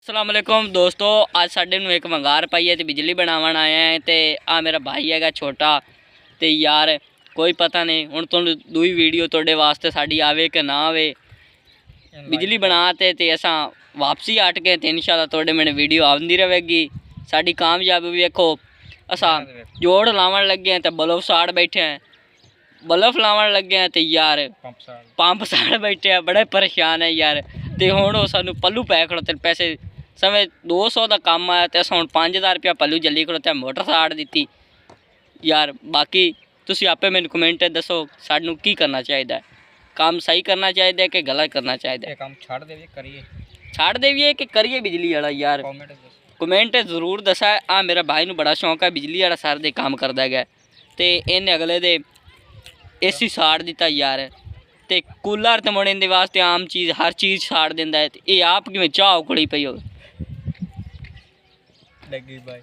अस्सलाम वालेकुम दोस्तों, आज साडे नूं एक वंगार पाई है तो बिजली बनावन आया है। तो आ मेरा भाई हैगा छोटा। तो यार कोई पता नहीं हुण तुहानूं दूई वीडियो तुहाडे वास्ते साडी आवे कि ना आवे। बिजली बना ते असां वापसी हट गए तो इंशाल्लाह तुहाडे मैंने वीडियो आती रहेगी। साडी कामयाबी वेखो, असां जोड़ लावन लगे हैं तो बल्ब साड़ बैठे हैं, बल्ब लावन लगे हैं तो यार पंप साड़ बैठे हैं। बड़े परेशान है यार। तो हुण सानूं पल्लू पै खड़ोते पैसे समय 200 का काम आया तो असां हुण 5000 रुपया पल्लू जल्ली खड़ोते मोटर साड़ दी यार। बाकी तुसीं आपे मैनूं कमेंट दसो सानूं की करना चाहिए, काम सही करना चाहिए कि गलत करना चाहिए, काम छाड़ देविए करिए छाड़ देविए कि करिए बिजली वाला यार। कमेंट जरूर दसा। आ मेरा भाई नूं बड़ा शौक है बिजली वाला, सारे दे काम करदा है तो इन्हें अगले दे एसी साड़ दिता यार। तो कूलर तो मुड़े वास्ते आम चीज़ हर चीज़ साड़ दिंदा है। ये आप किवें चाह उकड़ी पई हो। लगी भाई।